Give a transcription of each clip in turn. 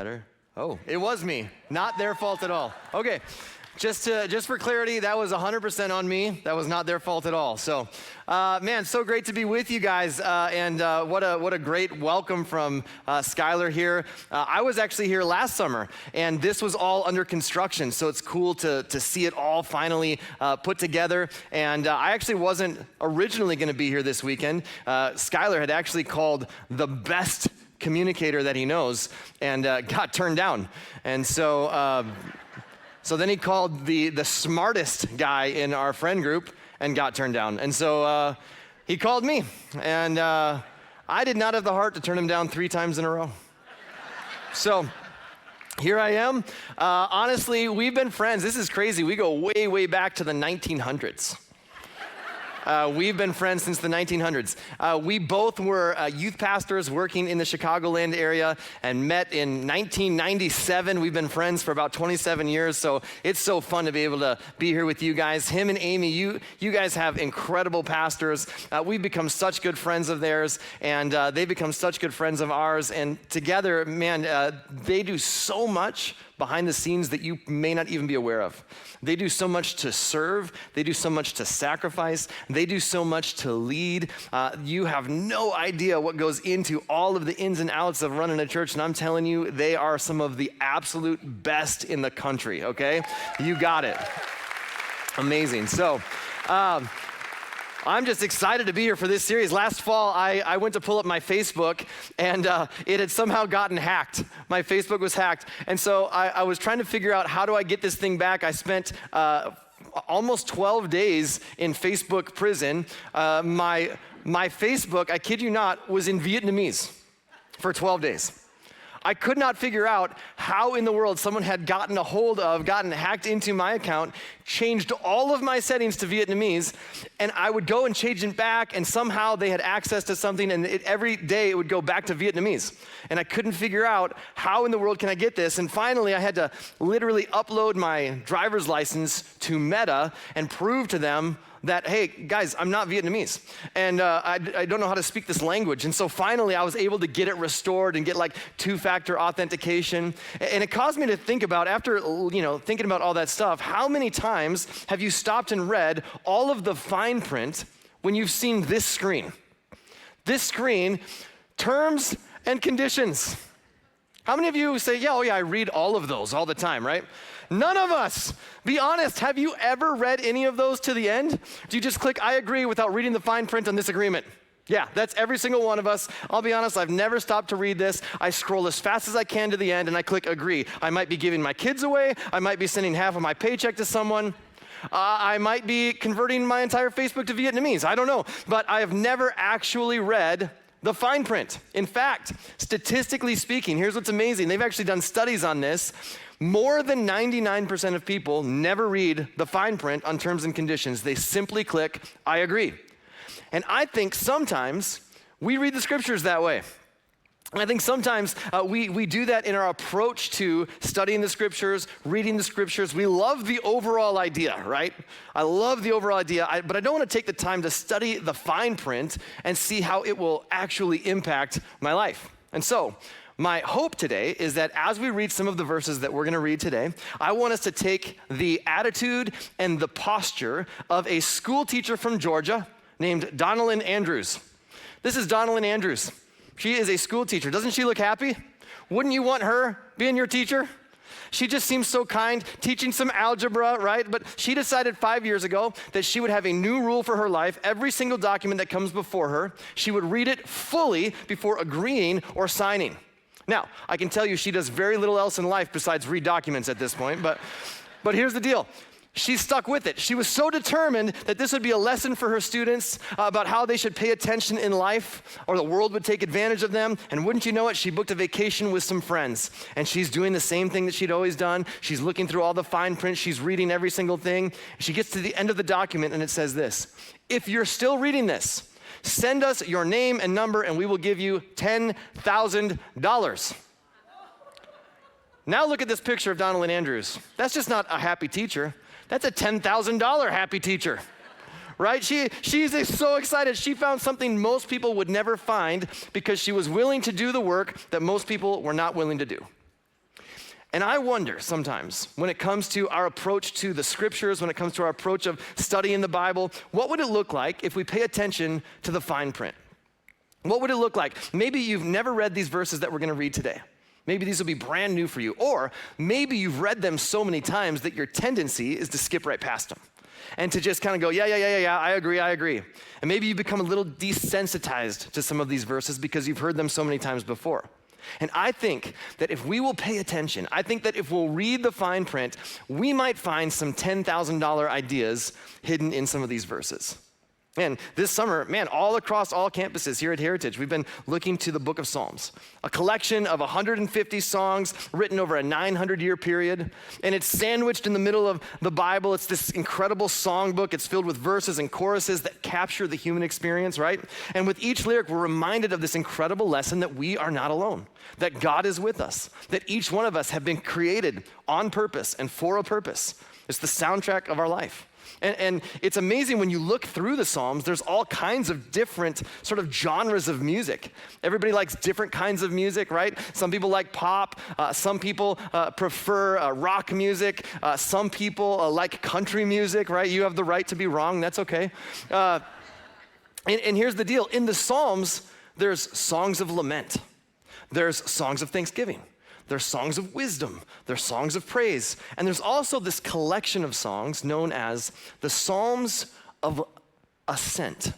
Better? Oh, it was me. Not their fault at all. Okay. Just for clarity, that was 100% on me. That was not their fault at all. So, man, so great to be with you guys, and what a great welcome from Skylar here. I was actually here last summer, and this was all under construction, so it's cool to see it all finally put together. And I actually wasn't originally going to be here this weekend. Skylar had actually called the best communicator that he knows and got turned down. And so then he called the smartest guy in our friend group and got turned down. And so he called me, and I did not have the heart to turn him down 3 times in a row. So here I am. Honestly, we've been friends. This is crazy. We go way, way back to the 1900s. We've been friends since the 1900s. We both were youth pastors working in the Chicagoland area and met in 1997. We've been friends for about 27 years, so it's so fun to be able to be here with you guys. Him and Amy, you guys have incredible pastors. We've become such good friends of theirs, and they've become such good friends of ours. And together, man, they do so much behind the scenes that you may not even be aware of. They do so much to serve. They do so much to sacrifice. They do so much to lead. You have no idea what goes into all of the ins and outs of running a church, and I'm telling you, they are some of the absolute best in the country, okay? You got it. Amazing. So, I'm just excited to be here for this series. Last fall, I went to pull up my Facebook, and it had somehow gotten hacked. My Facebook was hacked. And so I was trying to figure out, how do I get this thing back? I spent almost 12 days in Facebook prison. My Facebook, I kid you not, was in Vietnamese for 12 days. I could not figure out how in the world someone had gotten hacked into my account, changed all of my settings to Vietnamese, and I would go and change it back, and somehow they had access to something, and every day it would go back to Vietnamese. And I couldn't figure out, how in the world can I get this? And finally, I had to literally upload my driver's license to Meta and prove to them that, hey, guys, I'm not Vietnamese, and I don't know how to speak this language. And so finally, I was able to get it restored and get like 2-factor authentication. And it caused me to think about, after thinking about all that stuff, how many times have you stopped and read all of the fine print when you've seen this screen? This screen, terms and conditions. How many of you say, yeah, I read all of those all the time, right? None of us. Be honest, have you ever read any of those to the end? Do you just click I agree without reading the fine print on this agreement? Yeah, that's every single one of us. I'll be honest, I've never stopped to read this. I scroll as fast as I can to the end and I click agree. I might be giving my kids away. I might be sending half of my paycheck to someone. I might be converting my entire Facebook to Vietnamese. I don't know. But I have never actually read the fine print. In fact, statistically speaking, here's what's amazing. They've actually done studies on this. More than 99% of people never read the fine print on terms and conditions. They simply click, I agree. And I think sometimes we read the scriptures that way. I think sometimes we do that in our approach to studying the scriptures, reading the scriptures. We love the overall idea, right? I love the overall idea, but I don't want to take the time to study the fine print and see how it will actually impact my life. And so, my hope today is that as we read some of the verses that we're going to read today, I want us to take the attitude and the posture of a school teacher from Georgia named Donalyn Andrews. This is Donalyn Andrews. She is a school teacher. Doesn't she look happy? Wouldn't you want her being your teacher? She just seems so kind, teaching some algebra, right? But she decided 5 years ago that she would have a new rule for her life. Every single document that comes before her, she would read it fully before agreeing or signing. Now, I can tell you she does very little else in life besides read documents at this point, but here's the deal. She stuck with it. She was so determined that this would be a lesson for her students about how they should pay attention in life or the world would take advantage of them. And wouldn't you know it, she booked a vacation with some friends. And she's doing the same thing that she'd always done. She's looking through all the fine print. She's reading every single thing. She gets to the end of the document and it says this: if you're still reading this, send us your name and number and we will give you $10,000. Now look at this picture of Donalyn Andrews. That's just not a happy teacher. That's a $10,000 happy teacher, right? She's so excited. She found something most people would never find because she was willing to do the work that most people were not willing to do. And I wonder sometimes when it comes to our approach to the scriptures, when it comes to our approach of studying the Bible, what would it look like if we pay attention to the fine print? What would it look like? Maybe you've never read these verses that we're going to read today. Maybe these will be brand new for you. Or maybe you've read them so many times that your tendency is to skip right past them and to just kind of go, yeah, I agree. And maybe you become a little desensitized to some of these verses because you've heard them so many times before. And I think that if we will pay attention, I think that if we'll read the fine print, we might find some $10,000 ideas hidden in some of these verses. And this summer, all across all campuses here at Heritage, we've been looking to the book of Psalms, a collection of 150 songs written over a 900-year period. And it's sandwiched in the middle of the Bible. It's this incredible songbook. It's filled with verses and choruses that capture the human experience, right? And with each lyric, we're reminded of this incredible lesson that we are not alone, that God is with us, that each one of us have been created on purpose and for a purpose. It's the soundtrack of our life. And it's amazing when you look through the Psalms, there's all kinds of different sort of genres of music. Everybody likes different kinds of music, right? Some people like pop. Some people prefer rock music. Some people like country music, right? You have the right to be wrong. That's okay. And here's the deal. In the Psalms, there's songs of lament. There's songs of thanksgiving. There's songs of wisdom, there's songs of praise, and there's also this collection of songs known as the Psalms of Ascent.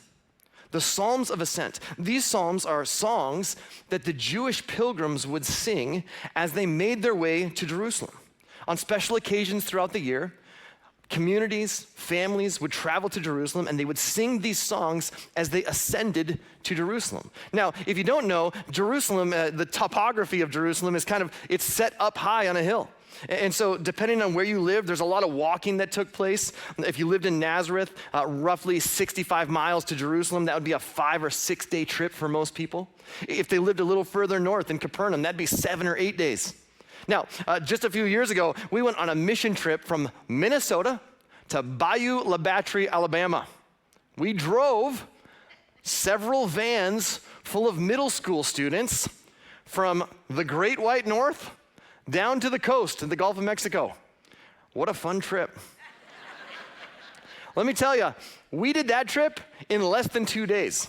The Psalms of Ascent. These psalms are songs that the Jewish pilgrims would sing as they made their way to Jerusalem. On special occasions throughout the year, communities, families would travel to Jerusalem and they would sing these songs as they ascended to Jerusalem. Now, if you don't know, Jerusalem, the topography of Jerusalem is it's set up high on a hill. And so depending on where you live, there's a lot of walking that took place. If you lived in Nazareth, roughly 65 miles to Jerusalem, that would be a 5 or 6 day trip for most people. If they lived a little further north in Capernaum, that'd be 7 or 8 days. Now, just a few years ago, we went on a mission trip from Minnesota to Bayou La Batre, Alabama. We drove several vans full of middle school students from the Great White North down to the coast in the Gulf of Mexico. What a fun trip. Let me tell you, we did that trip in less than 2 days.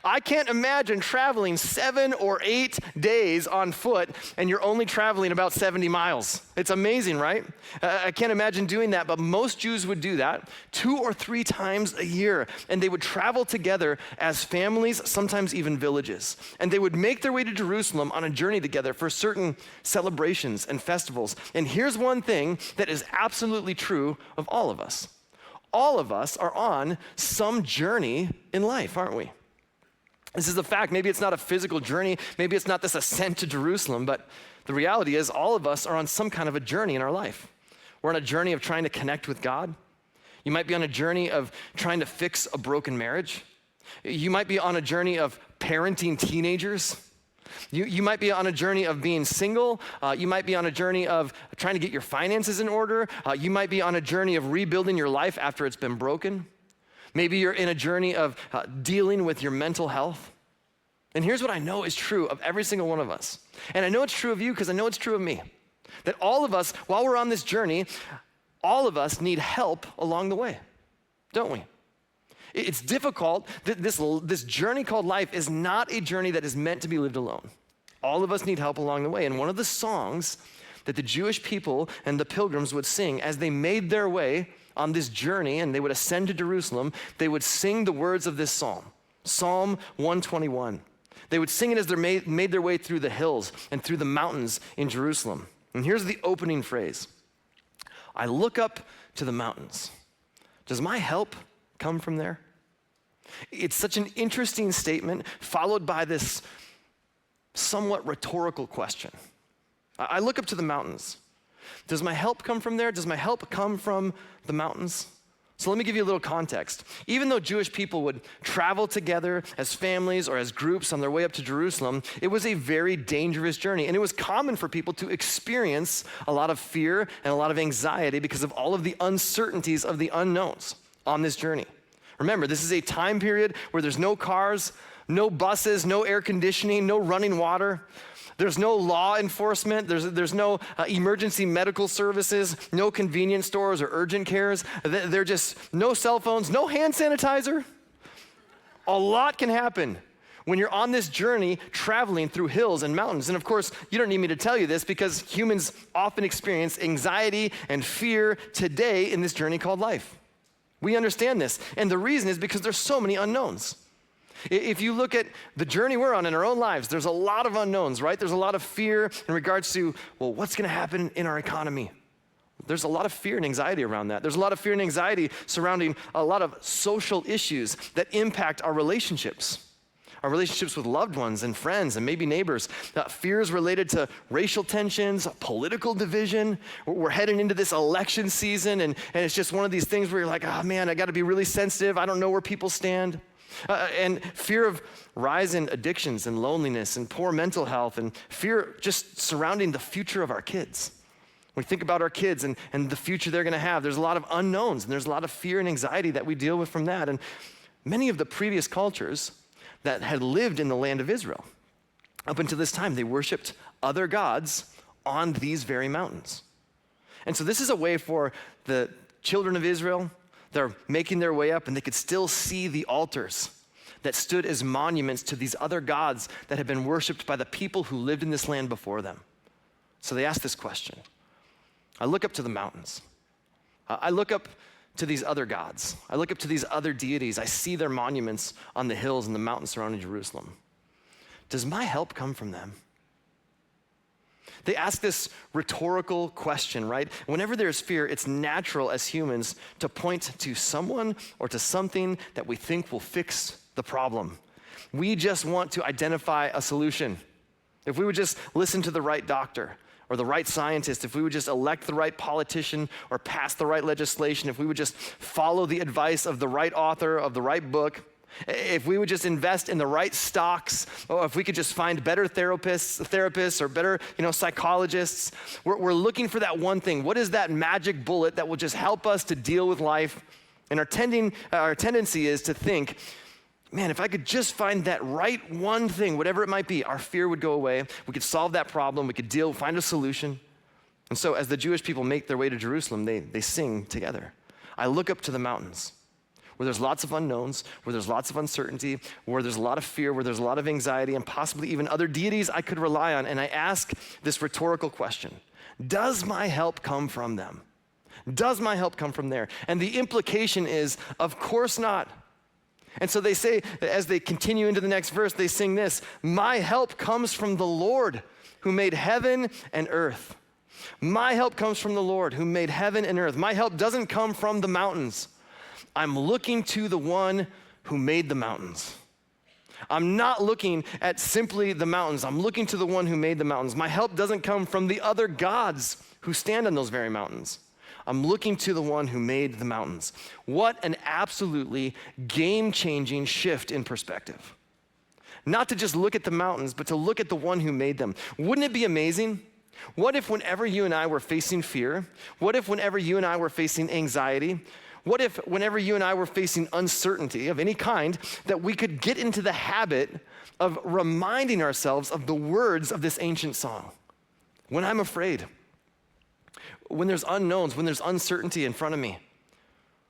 I can't imagine traveling 7 or 8 days on foot and you're only traveling about 70 miles. It's amazing, right? I can't imagine doing that, but most Jews would do that 2 or 3 times a year. And they would travel together as families, sometimes even villages. And they would make their way to Jerusalem on a journey together for certain celebrations and festivals. And here's one thing that is absolutely true of all of us. All of us are on some journey in life, aren't we? This is a fact. Maybe it's not a physical journey. Maybe it's not this ascent to Jerusalem, but the reality is all of us are on some kind of a journey in our life. We're on a journey of trying to connect with God. You might be on a journey of trying to fix a broken marriage. You might be on a journey of parenting teenagers. You might be on a journey of being single. You might be on a journey of trying to get your finances in order. You might be on a journey of rebuilding your life after it's been broken. Maybe you're in a journey of dealing with your mental health. And here's what I know is true of every single one of us. And I know it's true of you because I know it's true of me. That all of us, while we're on this journey, all of us need help along the way, don't we? It's difficult. This journey called life is not a journey that is meant to be lived alone. All of us need help along the way. And one of the songs that the Jewish people and the pilgrims would sing as they made their way on this journey and they would ascend to Jerusalem, they would sing the words of this psalm, Psalm 121. They would sing it as they made their way through the hills and through the mountains in Jerusalem. And here's the opening phrase. I look up to the mountains. Does my help come from there? It's such an interesting statement followed by this somewhat rhetorical question. I look up to the mountains. Does my help come from there? Does my help come from the mountains? So let me give you a little context. Even though Jewish people would travel together as families or as groups on their way up to Jerusalem, it was a very dangerous journey. And it was common for people to experience a lot of fear and a lot of anxiety because of all of the uncertainties of the unknowns on this journey. Remember, this is a time period where there's no cars, no buses, no air conditioning, no running water. There's no law enforcement. There's no emergency medical services, no convenience stores or urgent cares. They're just no cell phones, no hand sanitizer. A lot can happen when you're on this journey traveling through hills and mountains. And of course, you don't need me to tell you this because humans often experience anxiety and fear today in this journey called life. We understand this. And the reason is because there's so many unknowns. If you look at the journey we're on in our own lives, there's a lot of unknowns, right? There's a lot of fear in regards to, well, what's going to happen in our economy? There's a lot of fear and anxiety around that. There's a lot of fear and anxiety surrounding a lot of social issues that impact our relationships with loved ones and friends and maybe neighbors. Fears related to racial tensions, political division. We're heading into this election season, and it's just one of these things where you're like, oh man, I got to be really sensitive. I don't know where people stand. And fear of rise in addictions and loneliness and poor mental health, and fear just surrounding the future of our kids. When we think about our kids and the future they're going to have, there's a lot of unknowns, and there's a lot of fear and anxiety that we deal with from that. And many of the previous cultures that had lived in the land of Israel, up until this time, they worshiped other gods on these very mountains. And so this is a way for the children of Israel. They're making their way up, and they could still see the altars that stood as monuments to these other gods that had been worshiped by the people who lived in this land before them. So they asked this question. I look up to the mountains. I look up to these other gods. I look up to these other deities. I see their monuments on the hills and the mountains surrounding Jerusalem. Does my help come from them? They ask this rhetorical question, right? Whenever there's fear, it's natural as humans to point to someone or to something that we think will fix the problem. We just want to identify a solution. If we would just listen to the right doctor or the right scientist, if we would just elect the right politician or pass the right legislation, if we would just follow the advice of the right author of the right book, if we would just invest in the right stocks, or if we could just find better therapists or better, psychologists, we're looking for that one thing. What is that magic bullet that will just help us to deal with life? And our tendency is to think, man, if I could just find that right one thing, whatever it might be, our fear would go away. We could solve that problem. We could find a solution. And so as the Jewish people make their way to Jerusalem, they sing together. I look up to the mountains where there's lots of unknowns, where there's lots of uncertainty, where there's a lot of fear, where there's a lot of anxiety, and possibly even other deities I could rely on. And I ask this rhetorical question. Does my help come from them? Does my help come from there? And the implication is, of course not. And so they say, as they continue into the next verse, they sing this, my help comes from the Lord who made heaven and earth. My help comes from the Lord who made heaven and earth. My help doesn't come from the mountains. I'm looking to the one who made the mountains. I'm not looking at simply the mountains. I'm looking to the one who made the mountains. My help doesn't come from the other gods who stand on those very mountains. I'm looking to the one who made the mountains. What an absolutely game-changing shift in perspective. Not to just look at the mountains, but to look at the one who made them. Wouldn't it be amazing? What if whenever you and I were facing fear, what if whenever you and I were facing anxiety, what if whenever you and I were facing uncertainty of any kind, that we could get into the habit of reminding ourselves of the words of this ancient song? When I'm afraid, when there's unknowns, when there's uncertainty in front of me,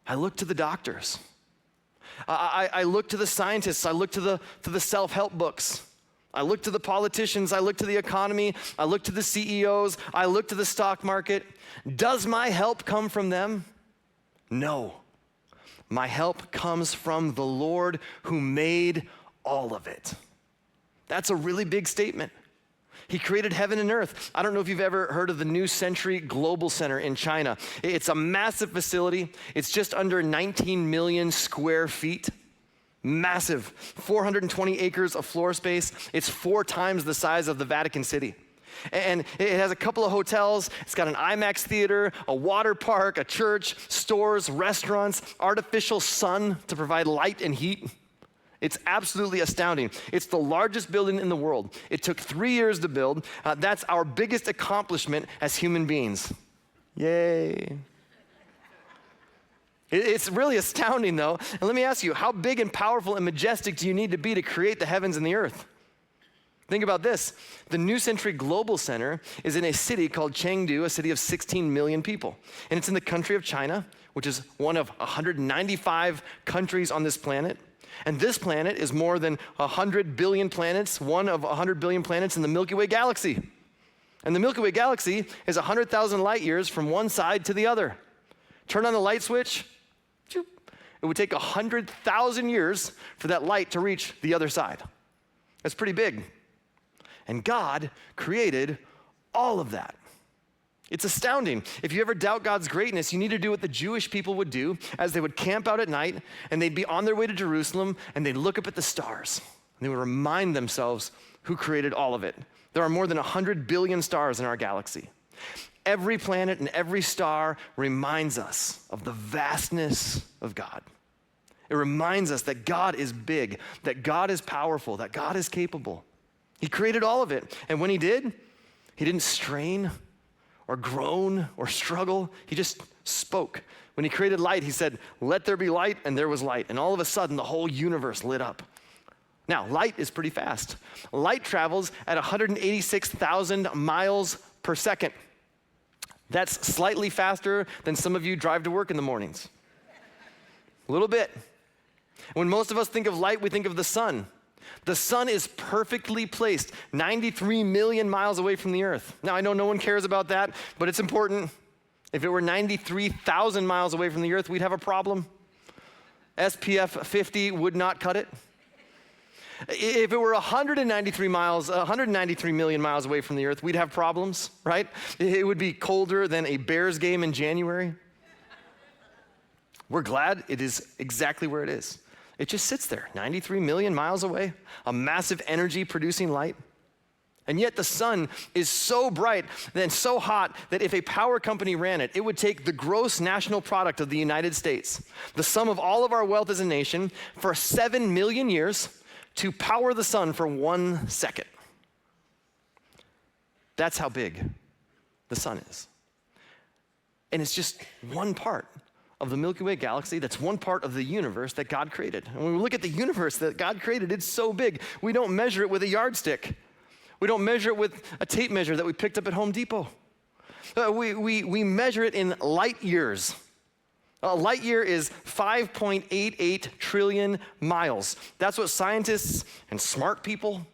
I look to the doctors. I look to the scientists. I look to the self-help books. I look to the politicians. I look to the economy. I look to the CEOs. I look to the stock market. Does my help come from them? No. My help comes from the Lord who made all of it. That's a really big statement. He created heaven and earth. I don't know if you've ever heard of the New Century Global Center in China. It's a massive facility. It's just under 19 million square feet. Massive, 420 acres of floor space. It's 4 times the size of the Vatican City. And it has a couple of hotels. It's got an IMAX theater, a water park, a church, stores, restaurants, artificial sun to provide light and heat. It's absolutely astounding. It's the largest building in the world. It took 3 years to build. That's our biggest accomplishment as human beings. Yay. It's really astounding, though. And let me ask you, how big and powerful and majestic do you need to be to create the heavens and the earth? Think about this. The New Century Global Center is in a city called Chengdu, a city of 16 million people. And it's in the country of China, which is one of 195 countries on this planet. And this planet is more than 100 billion planets, one of 100 billion planets in the Milky Way galaxy. And the Milky Way galaxy is 100,000 light years from one side to the other. Turn on the light switch, it would take 100,000 years for that light to reach the other side. That's pretty big. And God created all of that. It's astounding. If you ever doubt God's greatness, you need to do what the Jewish people would do as they would camp out at night and they'd be on their way to Jerusalem and they'd look up at the stars. And they would remind themselves who created all of it. There are more than 100 billion stars in our galaxy. Every planet and every star reminds us of the vastness of God. It reminds us that God is big, that God is powerful, that God is capable. He created all of it. And when he did, he didn't strain or groan or struggle. He just spoke. When he created light, he said, "Let there be light," and there was light. And all of a sudden, the whole universe lit up. Now, light is pretty fast. Light travels at 186,000 miles per second. That's slightly faster than some of you drive to work in the mornings. A little bit. When most of us think of light, we think of the sun. The sun is perfectly placed 93 million miles away from the earth. Now, I know no one cares about that, but it's important. If it were 93,000 miles away from the earth, we'd have a problem. SPF 50 would not cut it. If it were 193 million miles away from the earth, we'd have problems, right? It would be colder than a Bears game in January. We're glad it is exactly where it is. It just sits there, 93 million miles away, a massive energy producing light. And yet the sun is so bright and so hot that if a power company ran it, it would take the gross national product of the United States, the sum of all of our wealth as a nation, for 7 million years to power the sun for 1 second. That's how big the sun is. And it's just one part of the Milky Way galaxy. That's one part of the universe that God created. And when we look at the universe that God created, it's so big. We don't measure it with a yardstick. We don't measure it with a tape measure that we picked up at Home Depot. We measure it in light years. A light year is 5.88 trillion miles. That's what scientists and smart people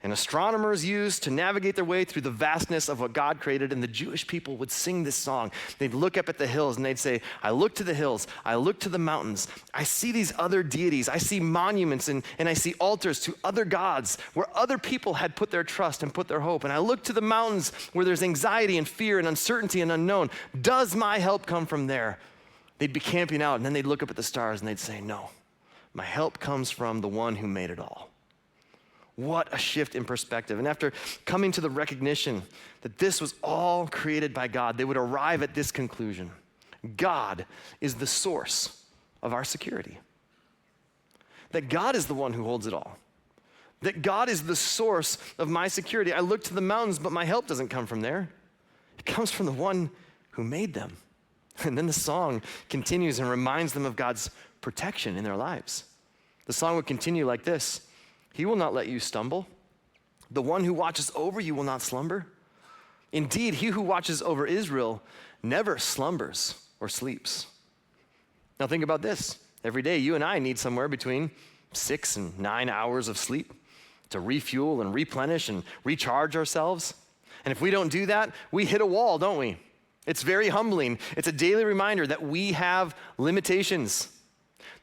and astronomers use to navigate their way through the vastness of what God created. And the Jewish people would sing this song. They'd look up at the hills and they'd say, "I look to the hills, I look to the mountains. I see these other deities. I see monuments and I see altars to other gods where other people had put their trust and put their hope. And I look to the mountains where there's anxiety and fear and uncertainty and unknown. Does my help come from there?" They'd be camping out and then they'd look up at the stars and they'd say, "No, my help comes from the one who made it all." What a shift in perspective. And after coming to the recognition that this was all created by God, they would arrive at this conclusion: God is the source of our security. That God is the one who holds it all. That God is the source of my security. I look to the mountains, but my help doesn't come from there. It comes from the one who made them. And then the song continues and reminds them of God's protection in their lives. The song would continue like this: "He will not let you stumble. The one who watches over you will not slumber. Indeed, he who watches over Israel never slumbers or sleeps." Now think about this. Every day, you and I need somewhere between 6 and 9 hours of sleep to refuel and replenish and recharge ourselves. And if we don't do that, we hit a wall, don't we? It's very humbling. It's a daily reminder that we have limitations.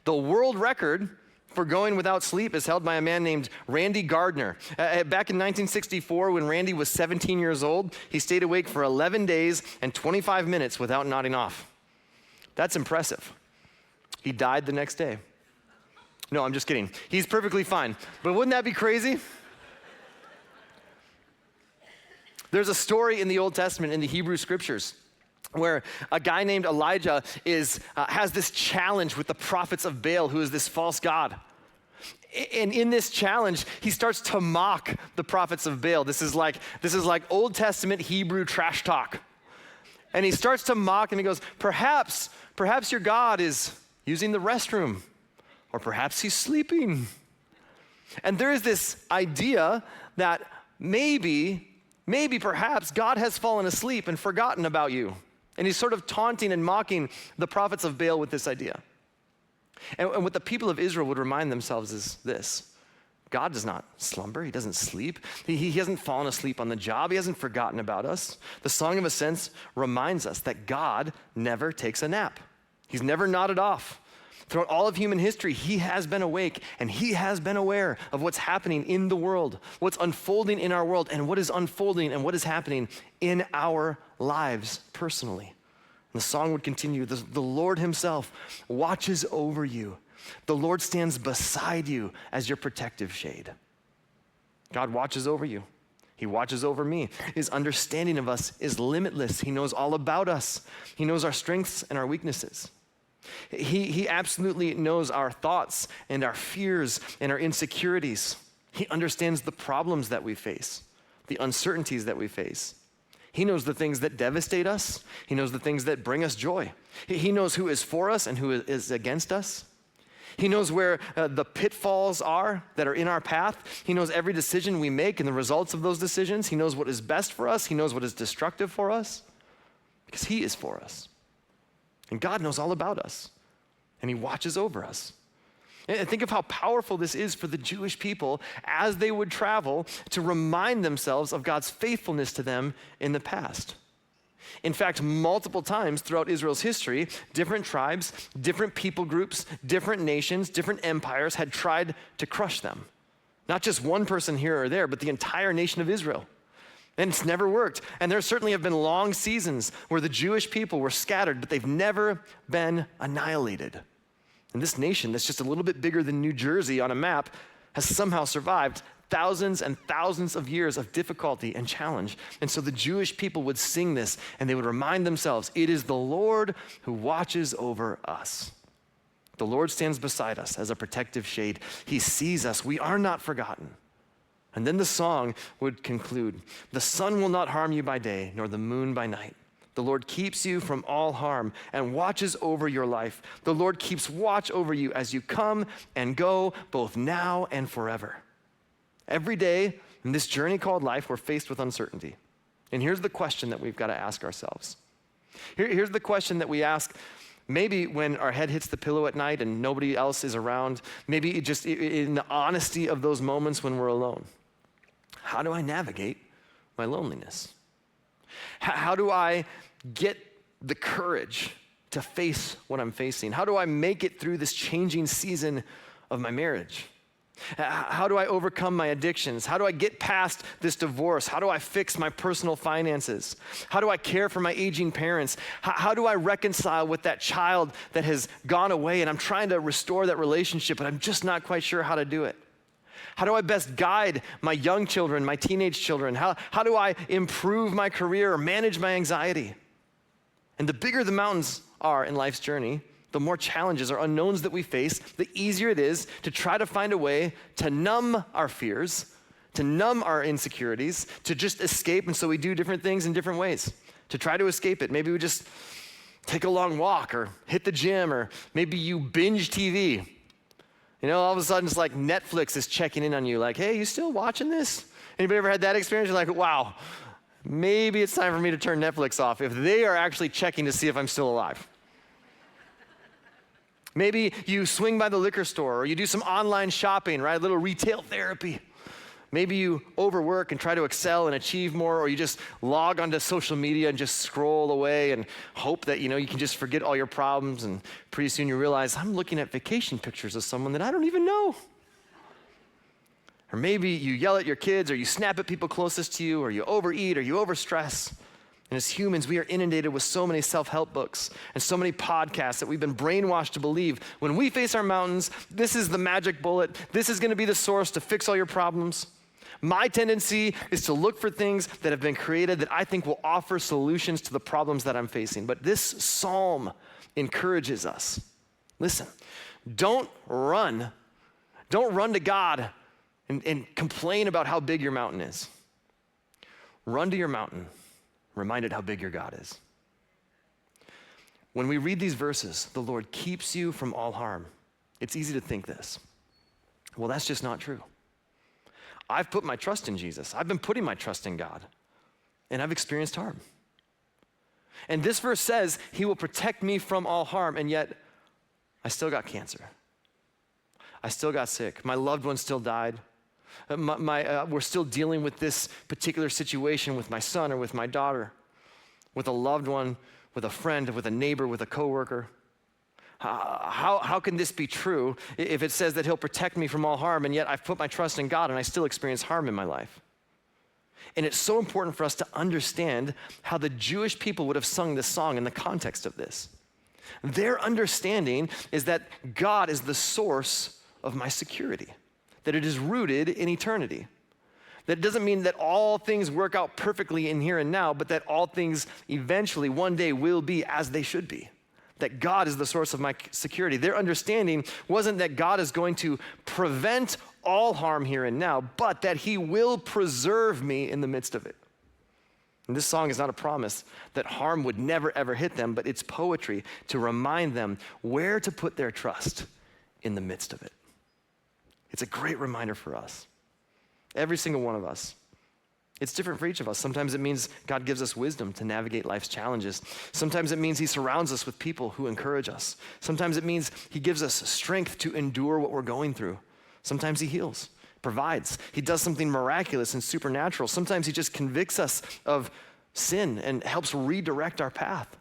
The world record for going without sleep is held by a man named Randy Gardner. Back in 1964, when Randy was 17 years old, he stayed awake for 11 days and 25 minutes without nodding off. That's impressive. He died the next day. No, I'm just kidding. He's perfectly fine. But wouldn't that be crazy? There's a story in the Old Testament, in the Hebrew Scriptures, where a guy named Elijah has this challenge with the prophets of Baal, who is this false god. And in this challenge, he starts to mock the prophets of Baal. This is like Old Testament Hebrew trash talk. And he starts to mock and he goes, perhaps your God is using the restroom, or perhaps he's sleeping. And there is this idea that maybe perhaps God has fallen asleep and forgotten about you. And he's sort of taunting and mocking the prophets of Baal with this idea. And what the people of Israel would remind themselves is this: God does not slumber. He doesn't sleep. He hasn't fallen asleep on the job. He hasn't forgotten about us. The Song of Ascents reminds us that God never takes a nap. He's never nodded off. Throughout all of human history, he has been awake and he has been aware of what's happening in the world, what's unfolding in our world, and what is unfolding and what is happening in our lives personally. And the song would continue, the Lord himself watches over you. The Lord stands beside you as your protective shade. God watches over you. He watches over me. His understanding of us is limitless. He knows all about us. He knows our strengths and our weaknesses. He absolutely knows our thoughts and our fears and our insecurities. He understands the problems that we face, the uncertainties that we face. He knows the things that devastate us. He knows the things that bring us joy. He knows who is for us and who is against us. He knows where the pitfalls are that are in our path. He knows every decision we make and the results of those decisions. He knows what is best for us. He knows what is destructive for us because he is for us. And God knows all about us, and he watches over us. And think of how powerful this is for the Jewish people as they would travel to remind themselves of God's faithfulness to them in the past. In fact, multiple times throughout Israel's history, different tribes, different people groups, different nations, different empires had tried to crush them. Not just one person here or there, but the entire nation of Israel. And it's never worked. And there certainly have been long seasons where the Jewish people were scattered, but they've never been annihilated. And this nation that's just a little bit bigger than New Jersey on a map has somehow survived thousands and thousands of years of difficulty and challenge. And so the Jewish people would sing this and they would remind themselves, it is the Lord who watches over us. The Lord stands beside us as a protective shade. He sees us. We are not forgotten. And then the song would conclude, the sun will not harm you by day, nor the moon by night. The Lord keeps you from all harm and watches over your life. The Lord keeps watch over you as you come and go, both now and forever. Every day in this journey called life, we're faced with uncertainty. And here's the question that we've got to ask ourselves. Here's the question that we ask maybe when our head hits the pillow at night and nobody else is around, maybe just in the honesty of those moments when we're alone. How do I navigate my loneliness? How do I get the courage to face what I'm facing? How do I make it through this changing season of my marriage? How do I overcome my addictions? How do I get past this divorce? How do I fix my personal finances? How do I care for my aging parents? How do I reconcile with that child that has gone away and I'm trying to restore that relationship, but I'm just not quite sure how to do it? How do I best guide my young children, my teenage children? How do I improve my career or manage my anxiety? And the bigger the mountains are in life's journey, the more challenges or unknowns that we face, the easier it is to try to find a way to numb our fears, to numb our insecurities, to just escape. And so we do different things in different ways to try to escape it. Maybe we just take a long walk or hit the gym, or maybe you binge TV. You know, all of a sudden it's like Netflix is checking in on you like, hey, you still watching this? Anybody ever had that experience? You're like, wow, maybe it's time for me to turn Netflix off if they are actually checking to see if I'm still alive. Maybe you swing by the liquor store or you do some online shopping, right? A little retail therapy. Maybe you overwork and try to excel and achieve more, or you just log onto social media and just scroll away and hope that, you can just forget all your problems, and pretty soon you realize, I'm looking at vacation pictures of someone that I don't even know. Or maybe you yell at your kids, or you snap at people closest to you, or you overeat, or you overstress. And as humans, we are inundated with so many self-help books and so many podcasts that we've been brainwashed to believe when we face our mountains, this is the magic bullet. This is going to be the source to fix all your problems. My tendency is to look for things that have been created that I think will offer solutions to the problems that I'm facing. But this psalm encourages us. Listen, don't run to God and complain about how big your mountain is. Run to your mountain, reminded how big your God is. When we read these verses, the Lord keeps you from all harm. It's easy to think this. Well, that's just not true. I've put my trust in Jesus. I've been putting my trust in God, and I've experienced harm. And this verse says he will protect me from all harm, and yet I still got cancer. I still got sick. My loved one still died. We're still dealing with this particular situation with my son or with my daughter, with a loved one, with a friend, with a neighbor, with a coworker. How can this be true if it says that he'll protect me from all harm, and yet I've put my trust in God and I still experience harm in my life? And it's so important for us to understand how the Jewish people would have sung this song in the context of this. Their understanding is that God is the source of my security, that it is rooted in eternity. That doesn't mean that all things work out perfectly in here and now, but that all things eventually one day will be as they should be. That God is the source of my security. Their understanding wasn't that God is going to prevent all harm here and now, but that he will preserve me in the midst of it. And this song is not a promise that harm would never ever hit them, but it's poetry to remind them where to put their trust in the midst of it. It's a great reminder for us. Every single one of us. It's different for each of us. Sometimes it means God gives us wisdom to navigate life's challenges. Sometimes it means he surrounds us with people who encourage us. Sometimes it means he gives us strength to endure what we're going through. Sometimes he heals, provides. He does something miraculous and supernatural. Sometimes he just convicts us of sin and helps redirect our path.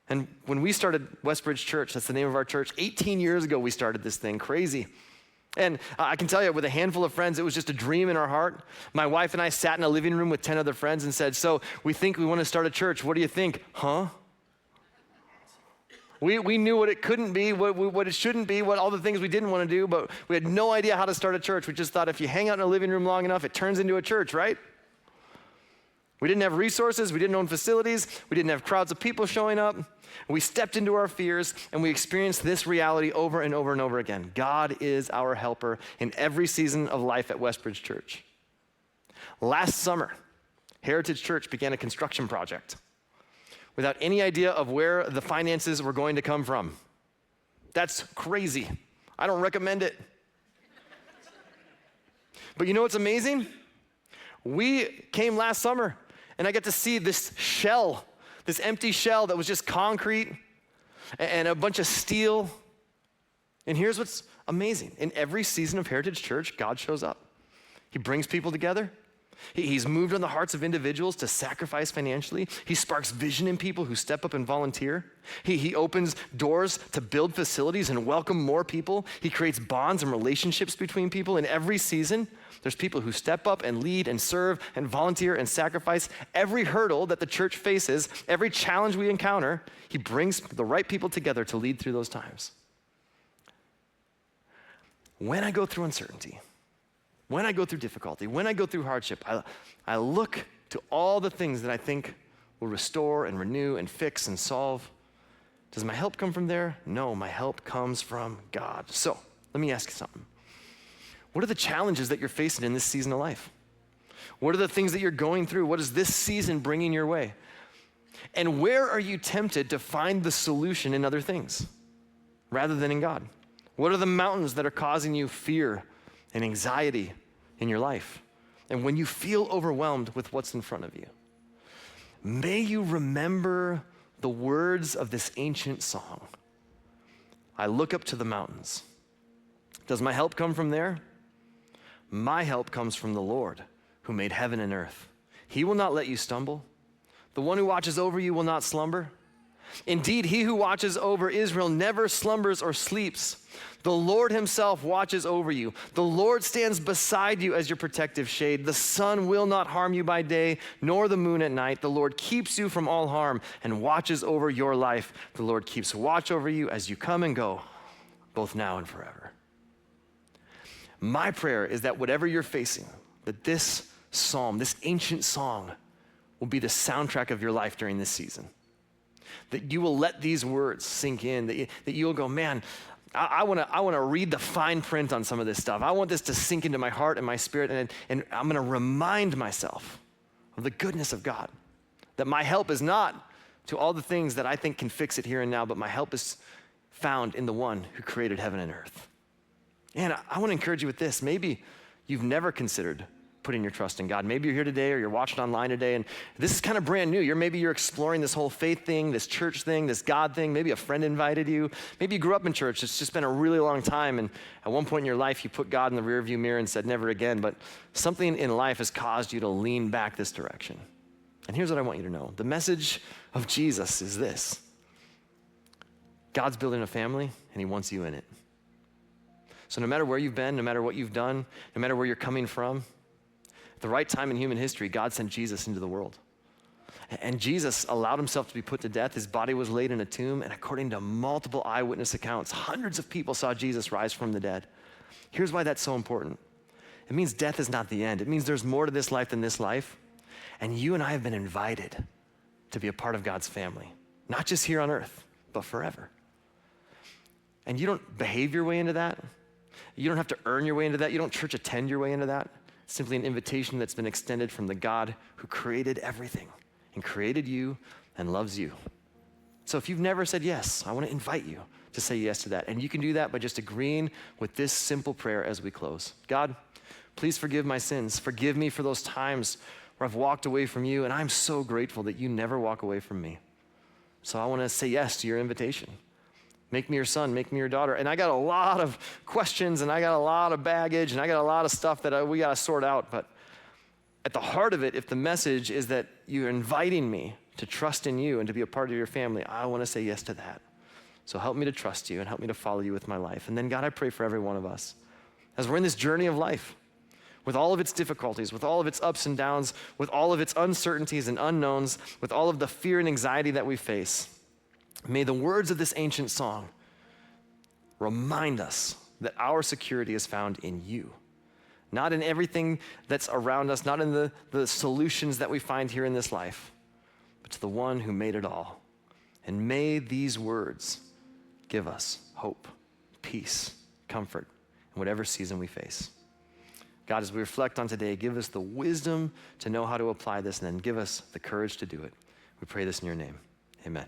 And when we started Westbridge Church, that's the name of our church, 18 years ago we started this thing, crazy. And I can tell you, with a handful of friends, it was just a dream in our heart. My wife and I sat in a living room with 10 other friends and said, so we think we want to start a church. What do you think? Huh? We knew what it couldn't be, what it shouldn't be, what all the things we didn't want to do, but we had no idea how to start a church. We just thought if you hang out in a living room long enough, it turns into a church, right? We didn't have resources, we didn't own facilities, we didn't have crowds of people showing up. We stepped into our fears and we experienced this reality over and over and over again. God is our helper in every season of life at Westbridge Church. Last summer, Heritage Church began a construction project without any idea of where the finances were going to come from. That's crazy. I don't recommend it. But you know what's amazing? We came last summer and I got to see this shell, this empty shell that was just concrete and a bunch of steel. And here's what's amazing. In every season of Heritage Church, God shows up. He brings people together. He's moved on the hearts of individuals to sacrifice financially. He sparks vision in people who step up and volunteer. He opens doors to build facilities and welcome more people. He creates bonds and relationships between people. In every season, there's people who step up and lead and serve and volunteer and sacrifice. Every hurdle that the church faces, every challenge we encounter, he brings the right people together to lead through those times. When I go through uncertainty, when I go through difficulty, when I go through hardship, I look to all the things that I think will restore and renew and fix and solve. Does my help come from there? No, my help comes from God. So let me ask you something. What are the challenges that you're facing in this season of life? What are the things that you're going through? What is this season bringing your way? And where are you tempted to find the solution in other things rather than in God? What are the mountains that are causing you fear and anxiety in your life? And when you feel overwhelmed with what's in front of you, may you remember the words of this ancient song. I look up to the mountains. Does my help come from there? My help comes from the Lord who made heaven and earth. He will not let you stumble. The one who watches over you will not slumber. Indeed, he who watches over Israel never slumbers or sleeps. The Lord himself watches over you. The Lord stands beside you as your protective shade. The sun will not harm you by day, nor the moon at night. The Lord keeps you from all harm and watches over your life. The Lord keeps watch over you as you come and go, both now and forever. My prayer is that whatever you're facing, that this psalm, this ancient song, will be the soundtrack of your life during this season. That you will let these words sink in, that you'll go, man, I want to read the fine print on some of this stuff. I want this to sink into my heart and my spirit, and I'm going to remind myself of the goodness of God. That my help is not to all the things that I think can fix it here and now, but my help is found in the one who created heaven and earth. And I want to encourage you with this. Maybe you've never considered putting your trust in God. Maybe you're here today or you're watching online today and this is kind of brand new. Maybe you're exploring this whole faith thing, this church thing, this God thing. Maybe a friend invited you. Maybe you grew up in church. It's just been a really long time, and at one point in your life you put God in the rearview mirror and said never again, but something in life has caused you to lean back this direction. And here's what I want you to know. The message of Jesus is this: God's building a family and he wants you in it. So no matter where you've been, no matter what you've done, no matter where you're coming from, at the right time in human history, God sent Jesus into the world. And Jesus allowed himself to be put to death. His body was laid in a tomb, and according to multiple eyewitness accounts, hundreds of people saw Jesus rise from the dead. Here's why that's so important. It means death is not the end. It means there's more to this life than this life. And you and I have been invited to be a part of God's family, not just here on earth, but forever. And you don't behave your way into that. You don't have to earn your way into that. You don't church attend your way into that. It's simply an invitation that's been extended from the God who created everything and created you and loves you. So if you've never said yes, I want to invite you to say yes to that. And you can do that by just agreeing with this simple prayer as we close. God, please forgive my sins. Forgive me for those times where I've walked away from you, and I'm so grateful that you never walk away from me. So I want to say yes to your invitation. Make me your son, make me your daughter. And I got a lot of questions, and I got a lot of baggage, and I got a lot of stuff that we got to sort out. But at the heart of it, if the message is that you're inviting me to trust in you and to be a part of your family, I want to say yes to that. So help me to trust you and help me to follow you with my life. And then God, I pray for every one of us as we're in this journey of life, with all of its difficulties, with all of its ups and downs, with all of its uncertainties and unknowns, with all of the fear and anxiety that we face. May the words of this ancient song remind us that our security is found in you, not in everything that's around us, not in the solutions that we find here in this life, but to the one who made it all. And may these words give us hope, peace, comfort in whatever season we face. God, as we reflect on today, give us the wisdom to know how to apply this, and then give us the courage to do it. We pray this in your name. Amen.